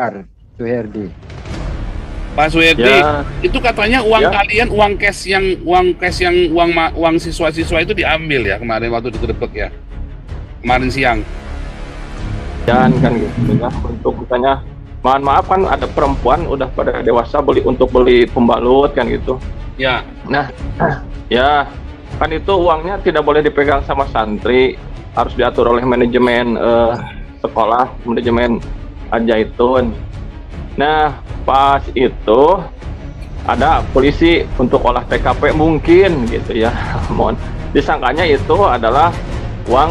benar, Suherdi. Pak Suherdi, Ya. itu katanya uang Ya. kalian, uang cash yang uang siswa-siswa itu diambil ya kemarin waktu digerebek ya, kemarin siang. Dan kan gitu ya, untuk misalnya mohon maaf kan ada perempuan udah pada dewasa untuk beli pembalut kan gitu. Ya, Nah, ya kan itu uangnya tidak boleh dipegang sama santri, harus diatur oleh manajemen sekolah, manajemen Al-Zaitun. Nah, pas itu ada polisi untuk olah TKP mungkin gitu ya. Mohon disangkanya itu adalah uang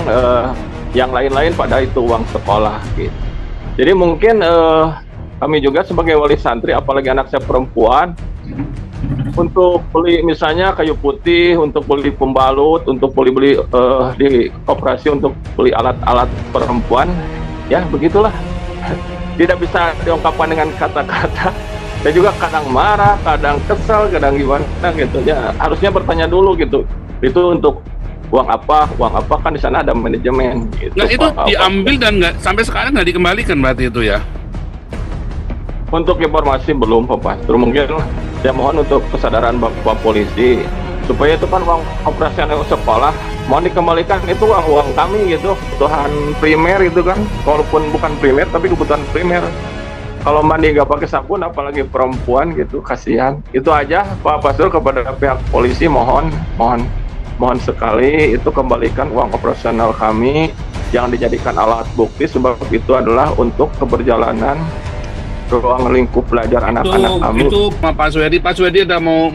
yang lain-lain, pada itu uang sekolah gitu. Jadi mungkin kami juga sebagai wali santri, apalagi anak saya perempuan, untuk beli misalnya kayu putih, untuk beli pembalut, untuk beli di koperasi untuk beli alat-alat perempuan, ya begitulah. Tidak bisa diungkapkan dengan kata-kata. Saya juga kadang marah, kadang kesal, kadang gimana gitu ya. Harusnya bertanya dulu gitu. Itu untuk uang apa kan di sana ada manajemen gitu. nah itu Pak. diambil dan nggak sampai sekarang nggak dikembalikan berarti itu ya? Untuk informasi belum Pak Pastor, mungkin saya mohon untuk kesadaran Bapak Polisi supaya itu kan uang operasional sekolah mohon dikembalikan, itu uang kami gitu, kebutuhan primer itu kan, walaupun bukan primer tapi kebutuhan primer. Kalau mandi nggak pakai sabun apalagi perempuan gitu, kasihan. Itu aja Pak Pastor, kepada pihak polisi mohon sekali itu kembalikan uang operasional kami yang dijadikan alat bukti, sebab itu adalah untuk keberjalanan ruang lingkup belajar anak-anak kami. Itu Pak Suherdi ada mau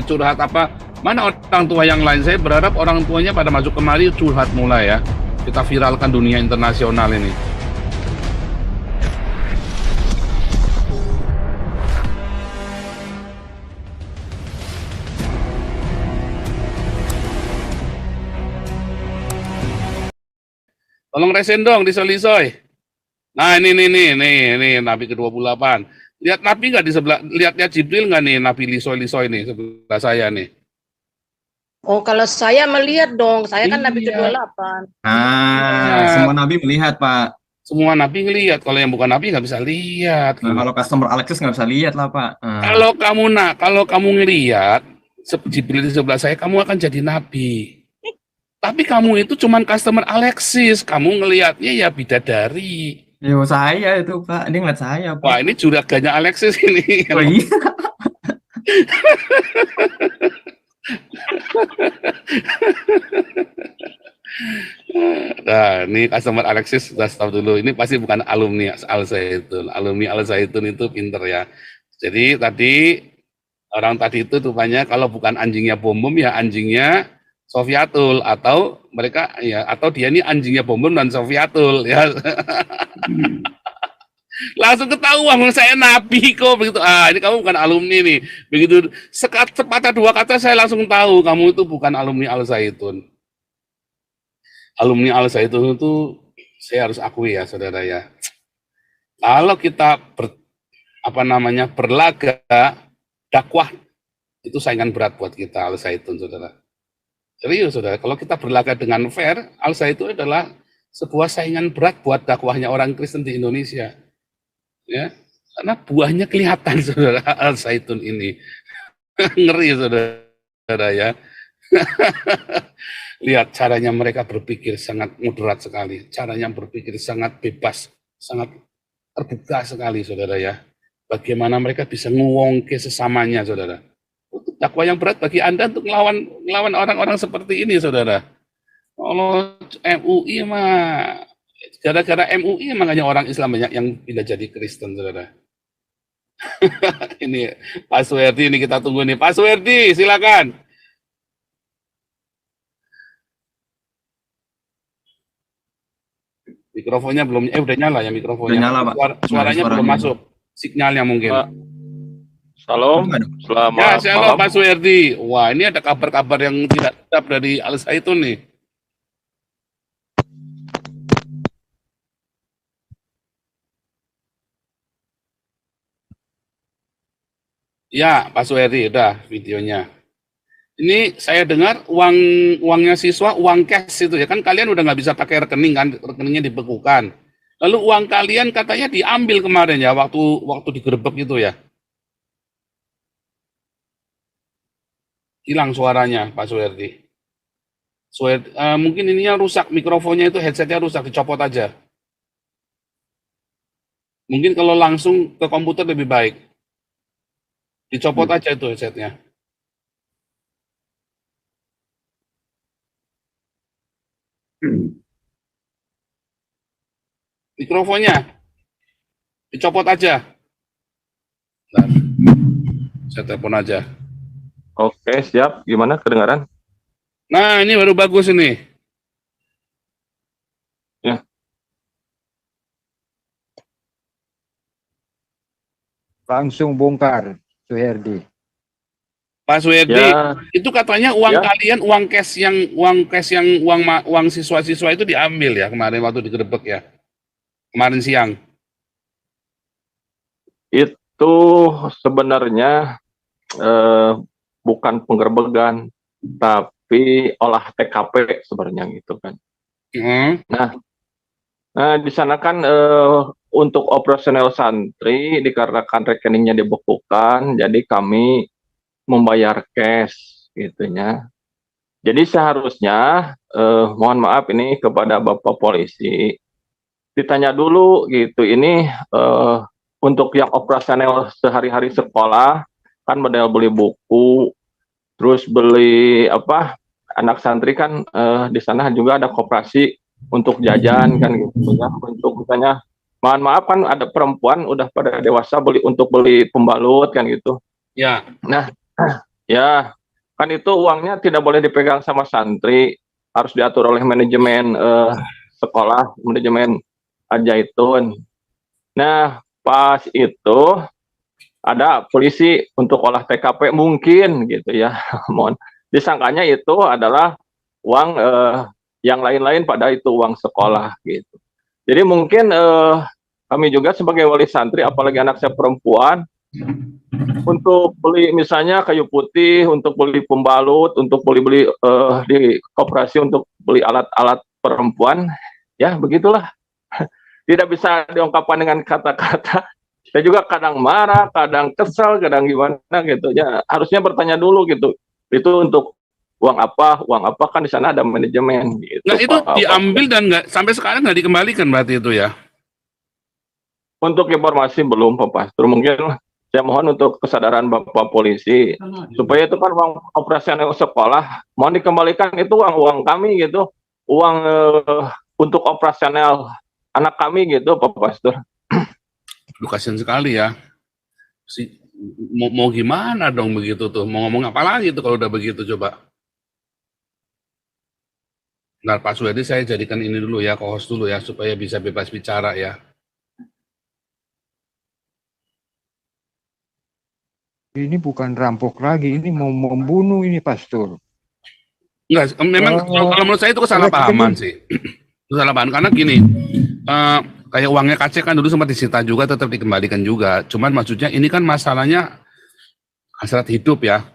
curhat apa? Mana orang tua yang lain? Saya berharap orang tuanya pada masuk kemari curhat mulai ya. Kita viralkan dunia internasional ini. Tolong resen dong di Solisoy. Nah ini Nabi ke-28. Lihat Nabi nggak di sebelah, lihat Jibril nggak nih Nabi Lisoy nih sebelah saya nih. Oh, kalau saya melihat dong, saya kan Nabi Iya. ke-28. Semua nabi melihat, Pak. Semua Nabi ngelihat, kalau yang bukan Nabi nggak bisa lihat. Nah, kalau customer Alexis nggak bisa lihat lah, Pak. Kalau kamu ngelihat Jibril di sebelah saya, kamu akan jadi Nabi. Tapi kamu itu cuman customer Alexis, kamu ngelihatnya ya bidadari. Yo, saya itu, Pak. Dia ngeliat saya, Pak. Wah, ini juraganya Alexis ini. Oh, iya. Nah, ini customer Alexis sudah stop dulu. Ini pasti bukan alumni Al Zaitun. Alumni Al Zaitun itu pinter ya. Jadi tadi orang tadi itu rupanya kalau bukan anjingnya Bom Bom ya anjingnya Sofiatul, atau mereka ya, atau dia ini anjingnya Bom Bom dan Sofiatul ya. Langsung ketahuan saya nabi kok begitu. Ah, ini kamu bukan alumni nih. Begitu sepatah dua kata saya langsung tahu kamu itu bukan alumni Al Zaitun. Alumni Al Zaitun itu saya harus akui ya saudara ya. Kalau kita berlaga dakwah itu saingan berat buat kita Al Zaitun saudara. Serius saudara, kalau kita berlaga dengan fair, Al Zaitun adalah sebuah saingan berat buat dakwahnya orang Kristen di Indonesia. Ya, karena buahnya kelihatan saudara Al Zaitun ini. Ngeri saudara ya. Lihat caranya mereka berpikir sangat moderat sekali, caranya berpikir sangat bebas, sangat terbuka sekali saudara ya. Bagaimana mereka bisa ngewongke sesamanya saudara. Untuk dakwah yang berat bagi Anda untuk melawan orang-orang seperti ini saudara. Kalau MUI mah gara-gara MUI makanya orang Islam banyak yang pindah jadi Kristen saudara. Ini Pak Suherdi, ini kita tunggu nih. Pak Suherdi silakan. Mikrofonnya belum, udah nyala ya mikrofonnya. Udah nyala, Pak. Suaranya belum masuk, sinyalnya mungkin. Pak. Salam, selamat Ya, shalom malam. Pak Suherdi. Wah, ini ada kabar-kabar yang tidak tetap dari Al Zaitun nih. Ya, Pak Suherdi, udah videonya. Ini saya dengar uangnya siswa, uang cash itu ya kan, kalian udah nggak bisa pakai rekening kan, rekeningnya dibekukan. Lalu uang kalian katanya diambil kemarin ya, waktu digerebek itu ya. Hilang suaranya, Pak Suherdi. Mungkin ininya rusak, mikrofonnya itu headsetnya rusak, dicopot aja. Mungkin kalau langsung ke komputer lebih baik. Dicopot aja itu headsetnya. Mikrofonnya dicopot aja. Bentar. Saya telepon aja. Oke, siap. Gimana kedengaran? Nah, ini baru bagus ini. Ya. Langsung bongkar, Suherdi. Pak Suherdi, Ya, itu katanya uang Ya. kalian, uang siswa-siswa itu diambil ya kemarin waktu digerebek ya. Kemarin siang. itu sebenarnya bukan penggerbegan, tapi olah TKP sebenarnya gitu kan. Hmm. Nah, di sana kan untuk operasional santri dikarenakan rekeningnya dibekukan, jadi kami membayar cash gitunya. Jadi seharusnya mohon maaf ini kepada Bapak Polisi ditanya dulu gitu, ini untuk yang operasional sehari-hari sekolah kan model beli buku, terus beli apa, anak santri kan di sana juga ada koperasi untuk jajan kan gitu ya, untuk misalnya mohon maaf kan ada perempuan udah pada dewasa untuk beli pembalut kan gitu. Ya, Nah, ya kan itu uangnya tidak boleh dipegang sama santri, harus diatur oleh manajemen sekolah, manajemen Al-Zaitun. Nah, pas itu ada polisi untuk olah TKP mungkin gitu ya. Mohon disangkanya itu adalah uang yang lain-lain, pada itu uang sekolah gitu. Jadi mungkin kami juga sebagai wali santri, apalagi anak saya perempuan, untuk beli misalnya kayu putih, untuk beli pembalut, untuk beli di koperasi untuk beli alat-alat perempuan, ya begitulah. Tidak bisa diungkapkan dengan kata-kata. Saya juga kadang marah, kadang kesal, kadang gimana gitu ya. Harusnya bertanya dulu gitu. Itu untuk uang apa kan di sana ada manajemen gitu. nah itu diambil dan nggak sampai sekarang nggak dikembalikan berarti itu ya. Untuk informasi belum, Pak Pastor. Mungkin saya mohon untuk kesadaran Bapak Polisi supaya itu kan uang operasional sekolah, mohon dikembalikan, itu uang kami gitu, uang untuk operasional anak kami gitu, Pak Pastor. Aduh, kasihan sekali ya. Mau gimana dong begitu tuh? Mau ngomong apa lagi tuh kalau udah begitu coba? Nah, Pak Suherdi saya jadikan ini dulu ya, co-host dulu ya, supaya bisa bebas bicara ya. Ini bukan rampok lagi, ini mau membunuh ini, Pastor. Enggak, memang kalau menurut saya itu kesalahpahaman sih. Kesalahpahaman karena gini, kayak uangnya KC kan dulu sempat disita juga, tetap dikembalikan juga. Cuman maksudnya ini kan masalahnya hasrat hidup ya.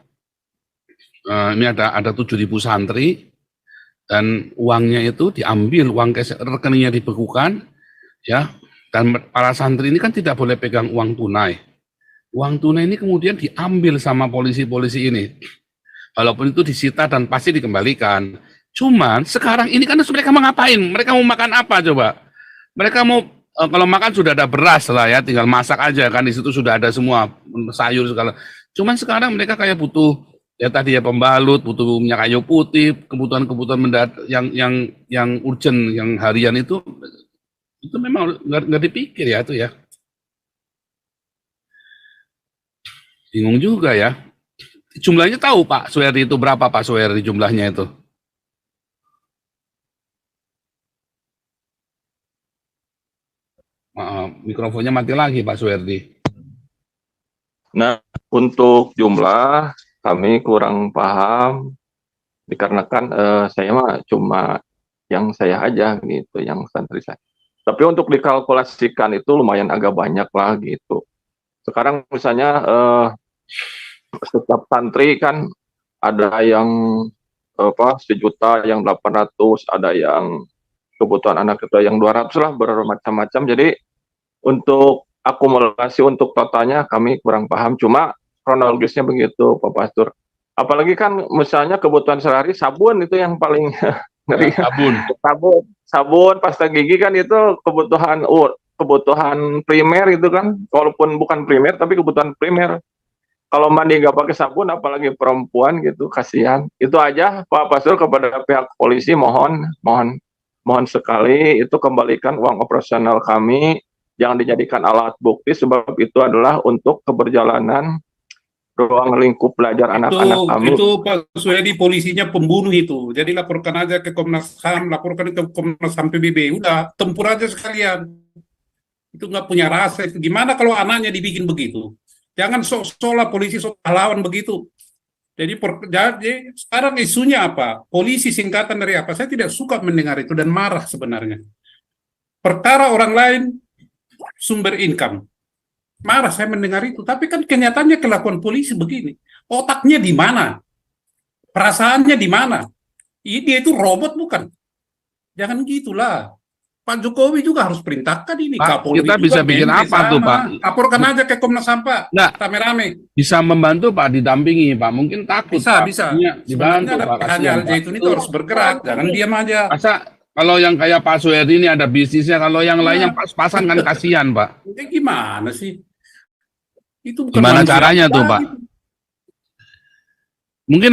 Ini ada 7.000 santri dan uangnya itu diambil, uang rekeningnya dibekukan, ya. Dan para santri ini kan tidak boleh pegang uang tunai. Uang tunai ini kemudian diambil sama polisi-polisi ini. Walaupun itu disita dan pasti dikembalikan. Cuman sekarang ini kan mereka mau ngapain? Mereka mau makan apa coba? Mereka mau kalau makan sudah ada beras lah ya, tinggal masak aja kan, di situ sudah ada semua sayur segala. Cuman sekarang mereka kayak butuh ya tadi ya pembalut, butuh minyak kayu putih, kebutuhan-kebutuhan mendadak yang urgent, yang harian itu memang nggak dipikir ya itu ya. Bingung juga ya. Jumlahnya tahu Pak Suherdi itu berapa Pak Suherdi jumlahnya itu? Mikrofonnya mati lagi Pak Suherdi. Nah, untuk jumlah kami kurang paham dikarenakan saya mah cuma yang saya aja gitu, yang santri saya. Tapi untuk dikalkulasikan itu lumayan agak banyak lah gitu. Sekarang misalnya setiap santri kan ada yang 1 juta, yang 800, ada yang kebutuhan anak itu yang 200 lah, bermacam-macam. Jadi untuk akumulasi untuk totalnya kami kurang paham, cuma kronologisnya begitu Pak Pastur. Apalagi kan misalnya kebutuhan sehari sabun itu yang paling ngeri. Sabun, pasta gigi kan itu kebutuhan primer itu kan, walaupun bukan primer tapi kebutuhan primer. Kalau mandi nggak pakai sabun, apalagi perempuan gitu, kasihan. Itu aja Pak Pastur, kepada pihak polisi mohon sekali itu kembalikan uang operasional kami, jangan dijadikan alat bukti, sebab itu adalah untuk keberjalanan ruang lingkup belajar anak-anak kami. Itu Pak Suedi polisinya pembunuh itu. Jadi laporkan aja ke Komnas HAM, laporkan ke Komnas HAM PBB. Udah, tempur aja sekalian. Itu nggak punya rasa. Gimana kalau anaknya dibikin begitu? Jangan sok-sok polisi sok pahlawan begitu. Jadi sekarang isunya apa? Polisi singkatan dari apa? Saya tidak suka mendengar itu dan marah sebenarnya. Perkara orang lain sumber income. Marah saya mendengar itu, tapi kan kenyataannya kelakuan polisi begini. Otaknya di mana? Perasaannya di mana? Dia itu robot bukan? Jangan gitulah. Pak Jokowi juga harus perintahkan ini. Pak, Kapolri kita juga bisa bikin apa tuh, Pak? Laporkan aja ke Komnas HAM, Pak. Nggak. Rame-rame. Bisa membantu Pak, didampingi Pak. Mungkin takut Bisa, Pak. bisa. Iya, dibantu Sebenarnya Pak. ada Kasihan, Pak. Zaitun itu harus bergerak, jangan diam aja. Masa kalau yang kayak Pak Suherdi ini ada bisnisnya, kalau yang lainnya pas-pasan kan kasihan Pak. Gimana sih? Itu bukan Gimana manusia caranya tuh, lagi. Pak? Mungkin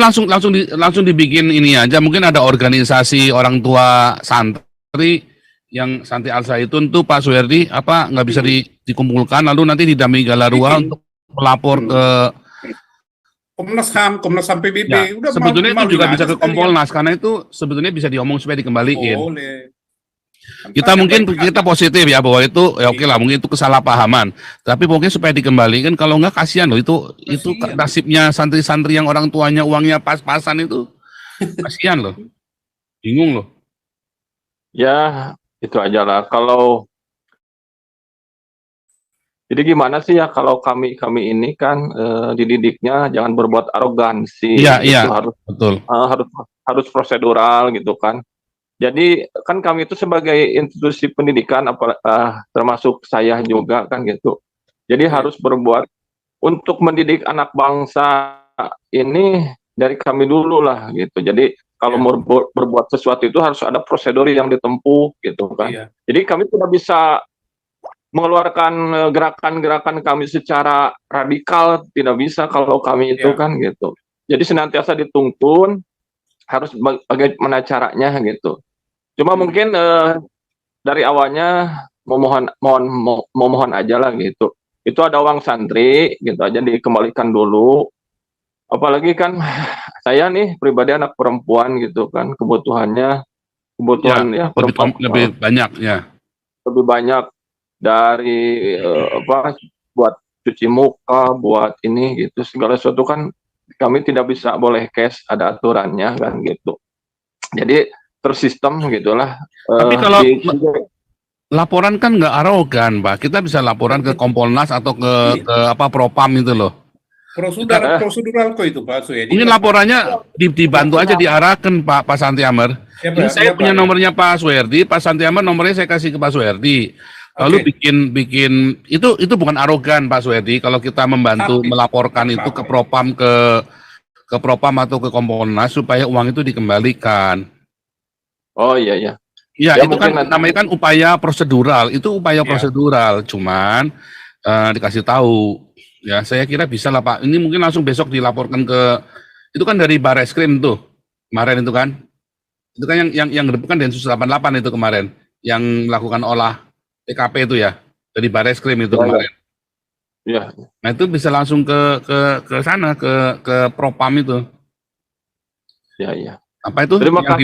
langsung dibikin ini aja. Mungkin ada organisasi orang tua santri yang Santri Al Zaitun tuh Pak Suherdi apa nggak bisa dikumpulkan, lalu nanti didampingi Galarua untuk melapor ke Komnas HAM PBB. ya, Udah sebetulnya itu juga bisa ke sekalian. Kompolnas, karena itu sebetulnya bisa diomong supaya dikembaliin. Boleh. Kita mungkin kita positif ya bahwa itu ya oke lah, mungkin itu kesalahpahaman, tapi pokoknya supaya dikembalikan. Kalau nggak kasihan loh, itu Kasihan. nasibnya santri-santri yang orang tuanya uangnya pas-pasan itu kasihan loh, bingung loh. Ya, itu aja lah. Kalau jadi gimana sih ya, kalau kami ini kan dididiknya jangan berbuat arogansi. Iya, Itu iya, harus betul. harus prosedural gitu kan. Jadi kan kami itu sebagai institusi pendidikan, termasuk saya juga kan gitu. Jadi harus berbuat untuk mendidik anak bangsa ini dari kami dulu lah gitu. Jadi kalau mau berbuat sesuatu itu harus ada prosedur yang ditempuh gitu kan. Iya. Jadi kami tidak bisa mengeluarkan gerakan-gerakan kami secara radikal, tidak bisa kalau kami itu Iya. kan gitu. Jadi senantiasa dituntun harus bagaimana caranya gitu. Cuma mungkin dari awalnya mohon aja lah gitu. Itu ada uang santri gitu aja dikembalikan dulu. Apalagi kan saya nih pribadi anak perempuan gitu kan, kebutuhan ya perempuan lebih banyak ya. lebih banyak dari buat cuci muka, buat ini gitu, segala sesuatu kan kami tidak bisa boleh cash, ada aturannya kan gitu. Jadi tersistem gitulah. Tapi kalau laporan kan nggak arogan, Pak. Kita bisa laporan ke Kompolnas atau ke Propam itu loh. Prosedural kok itu Pak Suedi. Mungkin laporannya dibantu aja diarahkan Pak Santi Amer. Ini saya punya nomornya Pak Suherdi, Pak Santi Amer nomornya saya kasih ke Pak Suherdi. Lalu bikin itu bukan arogan Pak Suherdi kalau kita membantu melaporkan itu ke Propam ke Propam atau ke Kompolnas supaya uang itu dikembalikan. Oh iya iya. Ya itu kan namanya kan upaya prosedural, itu upaya prosedural, cuman dikasih tahu. Ya, saya kira bisa lah Pak. Ini mungkin langsung besok dilaporkan itu kan dari Barreskrim tuh kemarin itu kan. Itu kan yang kan Densus 88 itu kemarin yang melakukan olah TKP itu ya, dari Barreskrim itu kemarin. Iya. Nah, itu bisa langsung ke sana ke Propam itu. Iya iya. Apa itu? Terima Yang kasih.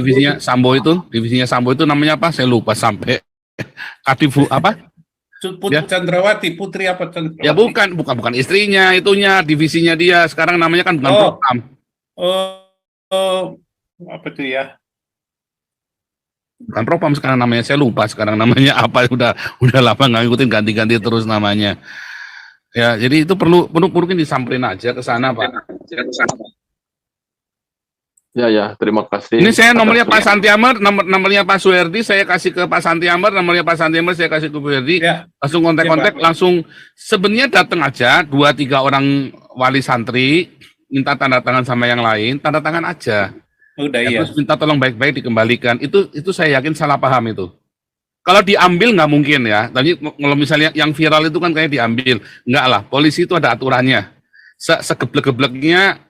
divisinya Sambo itu namanya apa? Saya lupa sampai Kadifu apa? Putri Chandrawati, Putri apa Chandrawati? Ya bukan istrinya, itunya divisinya dia. Sekarang namanya kan bukan Propam. Apa itu ya? Bukan Propam sekarang namanya, saya lupa sekarang namanya apa. Udah lama nggak ngikutin, ganti-ganti terus namanya. Ya, jadi itu perlu mungkin disamperin aja ke sana, Pak. Ya, terima kasih. Ini saya nomornya atas Pak Santiamer, nomornya Pak Suherdi, saya kasih ke Pak Santiamer, nomornya Pak Santiamer saya kasih ke Bu Herdi. Ya. Langsung kontak-kontak, Ya, Pak. langsung sebenarnya datang aja 2-3 orang wali santri, minta tanda tangan sama yang lain, tanda tangan aja. Udah Ya, iya. terus minta tolong baik-baik dikembalikan. Itu saya yakin salah paham itu. Kalau diambil nggak mungkin ya. Tapi kalau misalnya yang viral itu kan kayak diambil, nggak lah. Polisi itu ada aturannya. Segeblek-gebleknya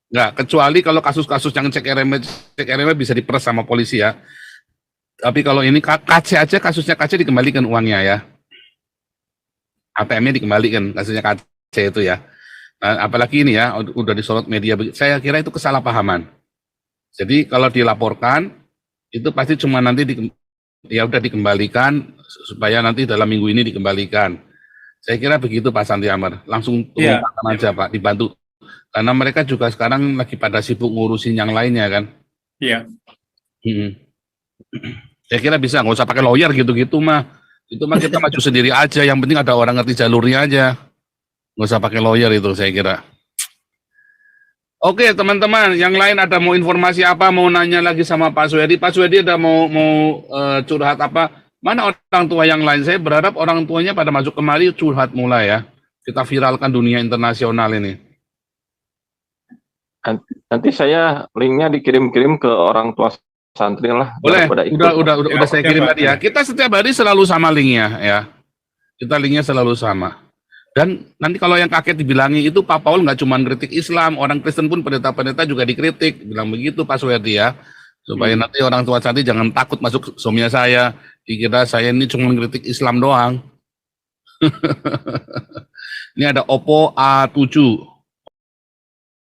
nggak. Kecuali kalau kasus-kasus yang cek RMB bisa diperes sama polisi ya. Tapi kalau ini KC aja, kasusnya KC dikembalikan uangnya ya. ATM-nya dikembalikan, kasusnya KC itu ya. Nah, apalagi ini ya, udah disorot media. Saya kira itu kesalahpahaman. Jadi kalau dilaporkan, itu pasti cuma nanti ya udah dikembalikan, supaya nanti dalam minggu ini dikembalikan. Saya kira begitu Pak Santiamer. Langsung turun tangan aja Pak, dibantu. Karena mereka juga sekarang lagi pada sibuk ngurusin yang lainnya kan. Iya. Saya kira bisa, nggak usah pakai lawyer gitu-gitu mah. Itu mah kita maju sendiri aja, yang penting ada orang ngerti jalurnya aja. Nggak usah pakai lawyer itu saya kira. Oke teman-teman, yang lain ada mau informasi apa, mau nanya lagi sama Pak Suherdi? Pak Suherdi ada mau curhat apa? Mana orang tua yang lain? Saya berharap orang tuanya pada masuk kemari curhat mulai ya. Kita viralkan dunia internasional ini. Nanti saya linknya dikirim-kirim ke orang tua santri lah. Boleh, udah saya kirim Pak. tadi ya. Kita setiap hari selalu sama linknya ya. Kita linknya selalu sama. Dan nanti kalau yang kaget dibilangi itu Pak Paul nggak cuma kritik Islam, orang Kristen pun pendeta-pendeta juga dikritik. Bilang begitu Pak Suherdi ya. Supaya nanti orang tua santri jangan takut masuk somnya saya. Dikira saya ini cuma kritik Islam doang. Ini ada Oppo A7.